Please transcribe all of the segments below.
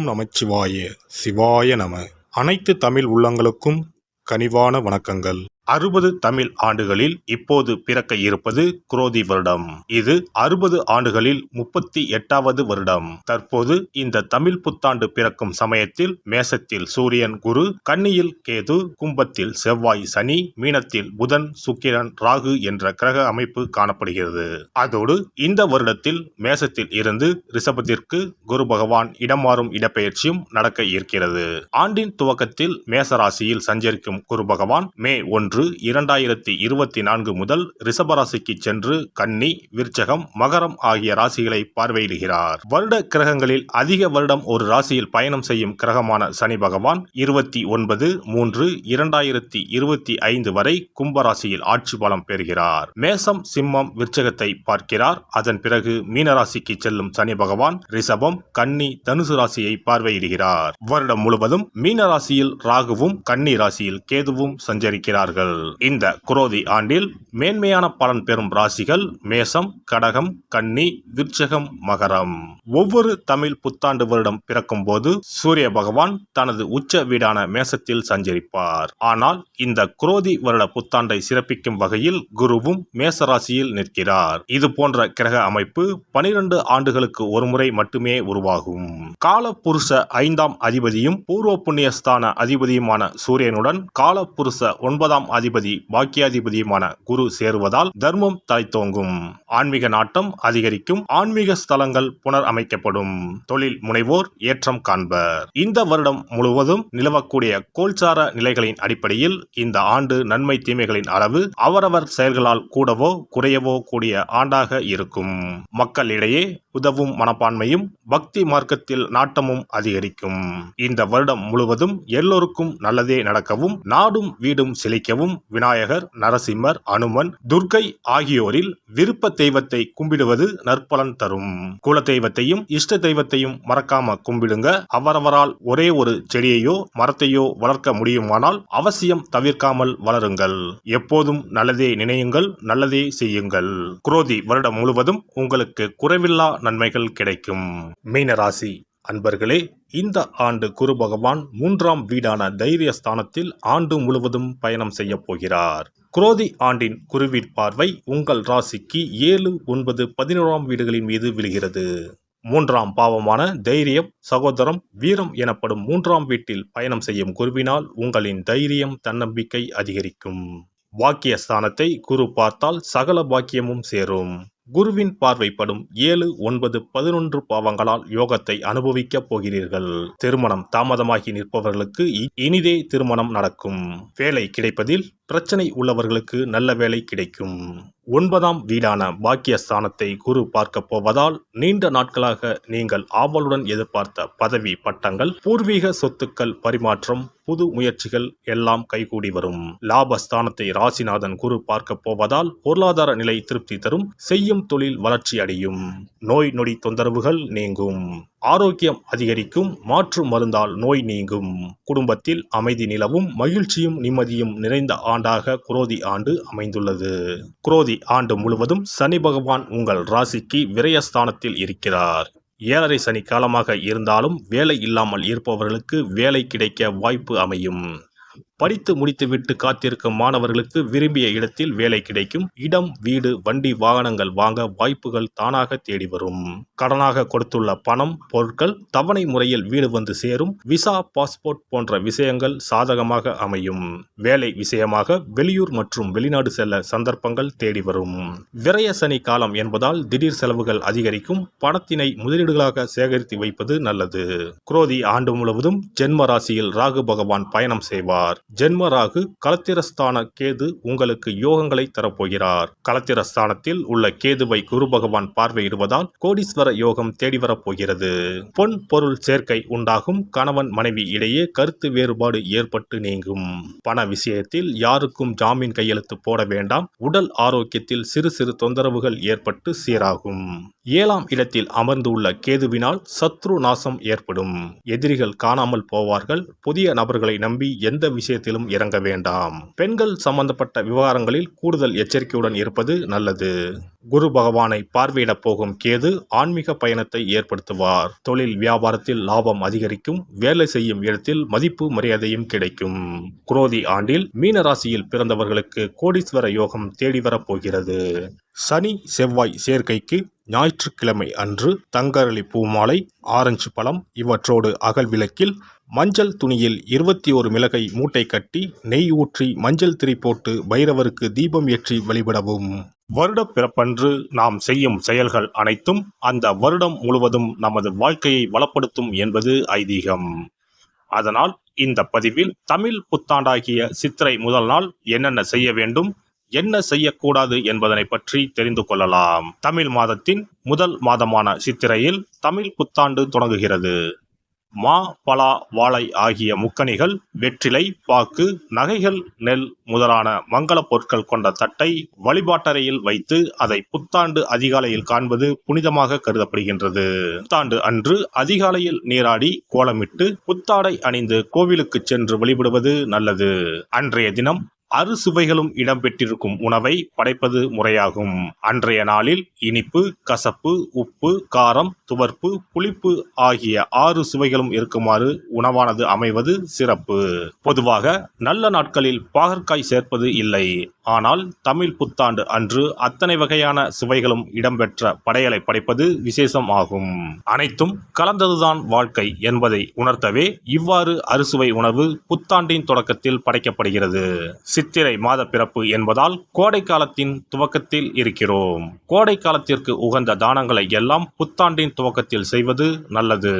நமச்சிவாய சிவாய நம. அனைத்து தமிழ் உள்ளங்களுக்கும் கனிவான வணக்கங்கள். 60 தமிழ் ஆண்டுகளில் இப்போது பிறக்க இருப்பது குரோதி வருடம். இது 60 ஆண்டுகளில் 38வது வருடம். தற்போது இந்த தமிழ் புத்தாண்டு பிறக்கும் சமயத்தில் மேசத்தில் சூரியன் குரு, கன்னியில் கேது, கும்பத்தில் செவ்வாய் சனி, மீனத்தில் புதன் சுக்கிரன் ராகு என்ற கிரக அமைப்பு காணப்படுகிறது. அதோடு இந்த வருடத்தில் மேசத்தில் இருந்து ரிஷபத்திற்கு குரு பகவான் இடமாறும் இடப்பெயர்ச்சியும் நடக்க இருக்கிறது. ஆண்டின் துவக்கத்தில் மேசராசியில் சஞ்சரிக்கும் குரு பகவான் மே 1, 2024 முதல் ரிஷபராசிக்கு சென்று கன்னி, விருச்சகம், மகரம் ஆகிய ராசிகளை பார்வையிடுகிறார். வருட கிரகங்களில் அதிக வருடம் ஒரு ராசியில் பயணம் செய்யும் கிரகமான சனி பகவான் 29/3/2025 வரை கும்பராசியில் ஆட்சி பலம் பெறுகிறார். மேசம், சிம்மம், விருச்சகத்தை பார்க்கிறார். அதன் பிறகு மீனராசிக்கு செல்லும் சனி பகவான் ரிஷபம், கன்னி, தனுசு ராசியை பார்வையிடுகிறார். வருடம் முழுவதும் மீனராசியில் ராகுவும் கன்னி ராசியில் கேதுவும் சஞ்சரிக்கிறார்கள். இந்த குரோதி ஆண்டில் மேன்மையான பலன் பெறும் ராசிகள் மேசம், கடகம், கன்னி, விருச்சகம், மகரம். ஒவ்வொரு தமிழ் புத்தாண்டு வருடம் பிறக்கும் போது சூரிய பகவான் தனது உச்ச வீடான மேசத்தில் சஞ்சரிப்பார். ஆனால் இந்த குரோதி வருட புத்தாண்டை சிறப்பிக்கும் வகையில் குருவும் மேசராசியில் நிற்கிறார். இது போன்ற கிரக அமைப்பு 12 ஆண்டுகளுக்கு ஒருமுறை மட்டுமே உருவாகும். கால புருஷ 5ஆம் அதிபதியும் பூர்வ புண்ணியஸ்தான அதிபதியுமான சூரியனுடன் கால புருஷ 9ஆம் அதிபதி பாக்கியாதிபதியுமான குரு சேருவதால் தர்மம் தலைத்தோங்கும், ஆன்மீக நாட்டம் அதிகரிக்கும், ஆன்மீக ஸ்தலங்கள் புனர் அமைக்கப்படும், தொழில் முனைவோர் ஏற்றம் காண்பர். இந்த வருடம் முழுவதும் நிலவக்கூடிய கோல்சார நிலைகளின் அடிப்படையில் இந்த ஆண்டு நன்மை தீமைகளின் அளவு அவரவர் செயல்களால் கூடவோ குறையவோ கூடிய ஆண்டாக இருக்கும். மக்களிடையே உதவும் மனப்பான்மையும் பக்தி மார்க்கத்தில் நாட்டமும் அதிகரிக்கும். இந்த வருடம் முழுவதும் எல்லோருக்கும் நல்லதே நடக்கவும், நாடும் வீடும் செழிக்கவும் விநாயகர், நரசிம்மர், அனுமன், துர்க்கை ஆகியோரில் விருப்ப தெய்வத்தை கும்பிடுவது நற்பலன் தரும். குல தெய்வத்தையும் இஷ்ட தெய்வத்தையும் மறக்காம கும்பிடுங்க. அவரவரால் ஒரே ஒரு செடியையோ மரத்தையோ வளர்க்க முடியுமானால் அவசியம் தவிர்க்காமல் வளருங்கள். எப்போதும் நல்லதே நினையுங்கள், நல்லதே செய்யுங்கள். குரோதி வருடம் முழுவதும் உங்களுக்கு குறைவில்லா நன்மைகள் கிடைக்கும். மீனராசி அன்பர்களே, இந்த ஆண்டு குரு பகவான் 3ஆம் வீடான தைரிய ஸ்தானத்தில் ஆண்டு முழுவதும் பயணம் செய்ய போகிறார். குரோதி ஆண்டின் குருவின் பார்வை உங்கள் ராசிக்கு 7, 9, 11ஆம் வீடுகளின் மீது விழுகிறது. 3ஆம் பாவமான தைரியம், சகோதரம், வீரம் எனப்படும் 3ஆம் வீட்டில் பயணம் செய்யும் குருவினால் உங்களின் தைரியம், தன்னம்பிக்கை அதிகரிக்கும். பாக்கிய ஸ்தானத்தை குரு பார்த்தால் சகல பாக்கியமும் சேரும். குருவின் பார்வைப்படும் 7, 9, 11 பாவங்களால் யோகத்தை அனுபவிக்க போகிறீர்கள். திருமணம் தாமதமாகி நிற்பவர்களுக்கு இனிதே திருமணம் நடக்கும். வேலை கிடைப்பதில் பிரச்சனை உள்ளவர்களுக்கு நல்ல வேலை கிடைக்கும். 9ஆம் வீடான பாக்கியஸ்தானத்தை குரு பார்க்க போவதால் நீண்ட நாட்களாக நீங்கள் ஆவலுடன் எதிர்பார்த்த பதவி, பட்டங்கள், பூர்வீக சொத்துக்கள் பரிமாற்றம், புது முயற்சிகள் எல்லாம் கைகூடி வரும். லாபஸ்தானத்தை ராசிநாதன் குரு பார்க்க போவதால் பொருளாதார நிலை திருப்தி தரும். செய்யும் தொழில் வளர்ச்சி அடையும். நோய் நொடி தொந்தரவுகள் நீங்கும். ஆரோக்கியம் அதிகரிக்கும். மாற்று மருந்தால் நோய் நீங்கும். குடும்பத்தில் அமைதி நிலவும். மகிழ்ச்சியும் நிம்மதியும் நிறைந்த ஆண்டாக குரோதி ஆண்டு அமைந்துள்ளது. குரோதி ஆண்டு முழுவதும் சனி பகவான் உங்கள் ராசிக்கு விரயஸ்தானத்தில் இருக்கிறார். 7.5 சனி காலமாக இருந்தாலும் வேலை இல்லாமல் இருப்பவர்களுக்கு வேலை கிடைக்க வாய்ப்பு அமையும். படித்து முடித்துவிட்டு காத்திருக்கும் மாணவர்களுக்கு விரும்பிய இடத்தில் வேலை கிடைக்கும். இடம், வீடு, வண்டி, வாகனங்கள் வாங்க வாய்ப்புகள் தானாக தேடி வரும். கடனாக கொடுத்துள்ள பணம், பொருட்கள் தவணை முறையில் வீடு வந்து சேரும். விசா, பாஸ்போர்ட் போன்ற விஷயங்கள் சாதகமாக அமையும். வேலை விஷயமாக வெளியூர் மற்றும் வெளிநாடு செல்ல சந்தர்ப்பங்கள் தேடி வரும். விரய சனி காலம் என்பதால் திடீர் செலவுகள் அதிகரிக்கும். பணத்தினை முதலீடுகளாக சேகரித்து வைப்பது நல்லது. குரோதி ஆண்டு முழுவதும் ஜென்ம ராசியில் ராகு பகவான் பயணம் செய்வார். ஜென்ம ராகு களத்திரஸ்தான கேது உங்களுக்கு யோகங்களை தரப்போகிறார். களத்திரஸ்தானத்தில் உள்ள கேதுவை குரு பகவான் பார்வையிடுவதால் கோடீஸ்வர யோகம் தேடி வரப்போகிறது. பொன் பொருள் சேர்க்கை உண்டாகும். கணவன் மனைவி இடையே கருத்து வேறுபாடு ஏற்பட்டு நீங்கும். பண விஷயத்தில் யாருக்கும் ஜாமீன் கையெழுத்து போட வேண்டாம். உடல் ஆரோக்கியத்தில் சிறு சிறு தொந்தரவுகள் ஏற்பட்டு சீராகும். 7ஆம் இடத்தில் அமர்ந்துள்ள கேதுவினால் சத்ரு நாசம் ஏற்படும். எதிரிகள் காணாமல் போவார்கள். புதிய நபர்களை நம்பி எந்த விஷயத்திலும் இறங்க வேண்டாம். பெண்கள் சம்பந்தப்பட்ட விவகாரங்களில் கூடுதல் எச்சரிக்கையுடன் இருப்பது நல்லது. குரு பகவானை பார்வையிட போகும் கேது ஆன்மீக பயணத்தை ஏற்படுத்துவார். தொழில் வியாபாரத்தில் லாபம் அதிகரிக்கும். வேலை செய்யும் இடத்தில் மதிப்பு மரியாதையும் கிடைக்கும். குரோதி ஆண்டில் மீன ராசியில் பிறந்தவர்களுக்கு கோடீஸ்வர யோகம் தேடி வரப்போகிறது. சனி செவ்வாய் சேர்க்கைக்கு ஞாயிற்றுக்கிழமை அன்று தங்கரளி பூமாலை, ஆரஞ்சு பழம் இவற்றோடு அகல் விளக்கில் மஞ்சள் துணியில் 21 மிளகை மூட்டை கட்டி நெய் ஊற்றி மஞ்சள் திரி போட்டு பைரவருக்கு தீபம் ஏற்றி வழிபடவும். வருட பிறப்பன்று நாம் செய்யும் செயல்கள் அனைத்தும் அந்த வருடம் முழுவதும் நமது வாழ்க்கையை வளப்படுத்தும் என்பது ஐதீகம். அதனால் இந்த பதிவில் தமிழ் புத்தாண்டாகிய சித்திரை முதல் நாள் என்னென்ன செய்ய வேண்டும், என்ன செய்யக்கூடாது என்பதனை பற்றி தெரிந்து கொள்ளலாம். தமிழ் மாதத்தின் முதல் மாதமான சித்திரையில் தமிழ் புத்தாண்டு தொடங்குகிறது. மா, பலா, வாழை ஆகிய முக்கணிகள், வெற்றிலை, பாக்கு, நகைகள், நெல் முதலான மங்கள பொருட்கள் கொண்ட தட்டை வழிபாட்டறையில் வைத்து அதை புத்தாண்டு அதிகாலையில் காண்பது புனிதமாக கருதப்படுகின்றது. புத்தாண்டு அன்று அதிகாலையில் நீராடி கோலமிட்டு புத்தாடை அணிந்து கோவிலுக்கு சென்று வழிபடுவது நல்லது. அன்றைய தினம் அறுசுவைகளும் இடம்பெற்றிருக்கும் உணவை படைப்பது முறையாகும். அன்றைய நாளில் இனிப்பு, கசப்பு, உப்பு, காரம், துவர்ப்பு, புளிப்பு ஆகிய 6 சுவைகளும் இருக்குமாறு உணவானது அமைவது சிறப்பு. பொதுவாக நல்ல நாட்களில் பாகற்காய் சேர்ப்பது இல்லை. ஆனால் தமிழ் புத்தாண்டு அன்று அத்தனை வகையான சுவைகளும் இடம்பெற்ற படையலை படைப்பது விசேஷம் ஆகும். அனைத்தும் கலந்ததுதான் வாழ்க்கை என்பதை உணர்த்தவே இவ்வாறு அறுசுவை உணவு புத்தாண்டின் தொடக்கத்தில் படைக்கப்படுகிறது. சித்திரை மாத பிறப்பு என்பதால் கோடை காலத்தின் துவக்கத்தில் இருக்கிறோம். கோடை காலத்திற்கு உகந்த தானங்களை எல்லாம் புத்தாண்டின் துவக்கத்தில் செய்வது நல்லது.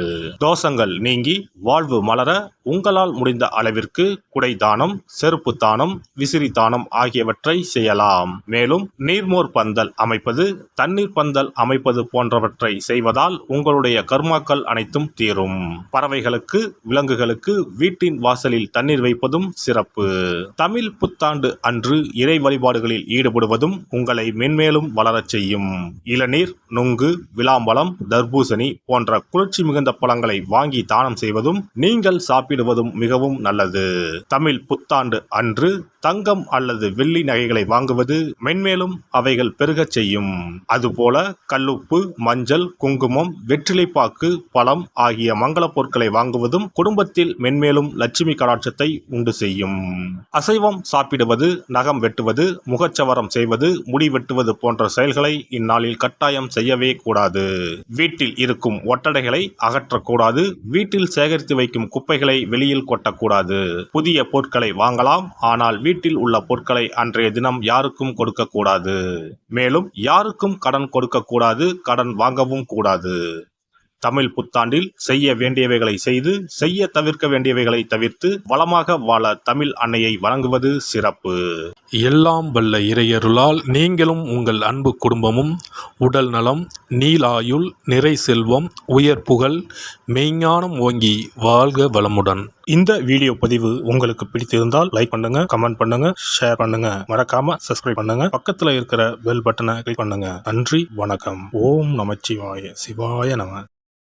தோஷங்கள் நீங்கி வாழ்வு மலர உங்களால் முடிந்த அளவிற்கு குடை தானம், செருப்பு தானம், விசிறி தானம் ஆகியவற்றை செய்யலாம். மேலும் நீர்மோர் பந்தல் அமைப்பது, தண்ணீர் பந்தல் அமைப்பது போன்றவற்றை செய்வதால் உங்களுடைய கர்மாக்கள் அனைத்தும் தீரும். பறவைகளுக்கு, விலங்குகளுக்கு வீட்டின் வாசலில் தண்ணீர் வைப்பதும் சிறப்பு. தமிழ் புத்தாண்டு அன்று இறை வழிபாடுகளில் ஈடுபடுவதும் உங்களை மென்மேலும் வளரச் செய்யும். இளநீர், நுங்கு, விளாம்பழம், தர்பூசணி போன்ற குளிர்ச்சி மிகுந்த பழங்களை வாங்கி தானம் செய்வதும் நீங்கள் சாப்பிடுவதும் மிகவும் நல்லது. தமிழ் புத்தாண்டு அன்று தங்கம் அல்லது வெள்ளி நகைகளை வாங்குவது மென்மேலும் அவைகள் பெருகச் செய்யும். அதுபோல கல்லுப்பு, மஞ்சள், குங்குமம், வெற்றிலைப்பாக்கு, பழம் ஆகிய மங்கள பொருட்களை வாங்குவதும் குடும்பத்தில் மென்மேலும் லட்சுமி கடாட்சத்தை உண்டு செய்யும். அசைவம் சாப்பிடுவது, நகம் வெட்டுவது, முகச்சவரம் செய்வது, முடி வெட்டுவது போன்ற செயல்களை இந்நாளில் கட்டாயம் செய்யவே கூடாது. வீட்டில் இருக்கும் ஒட்டடைகளை அகற்றக்கூடாது. வீட்டில் சேகரித்து வைக்கும் குப்பைகளை வெளியில் கொட்டக்கூடாது. புதிய பொருட்களை வாங்கலாம். ஆனால் வீட்டில் உள்ள பொருட்களை அன்றைய தினம் யாருக்கும் கொடுக்க கூடாது. மேலும் யாருக்கும் கடன் கொடுக்க கூடாது. கடன் வாங்கவும் கூடாது. தமிழ் புத்தாண்டில் செய்ய வேண்டியவைகளை செய்து, செய்ய தவிர்க்க வேண்டியவைகளை தவிர்த்து வளமாக வாழ தமிழ் அன்னையை வணங்குவது சிறப்பு. எல்லாம் வல்ல இறையருளால் நீங்களும் உங்கள் அன்பு குடும்பமும் உடல் நலம், நீலாயுள், நிறை செல்வம், உயர் புகழ், மெய்ஞானம் ஓங்கி வாழ்க வளமுடன். இந்த வீடியோ பதிவு உங்களுக்கு பிடித்திருந்தால் லைக் பண்ணுங்க, கமெண்ட் பண்ணுங்க, ஷேர் பண்ணுங்க. மறக்காம சப்ஸ்கிரைப் பண்ணுங்க. பக்கத்துல இருக்கிற பெல் பட்டனை கிளிக் பண்ணுங்க. நன்றி, வணக்கம். ஓம் நமச்சிவாய. சிவாய நம.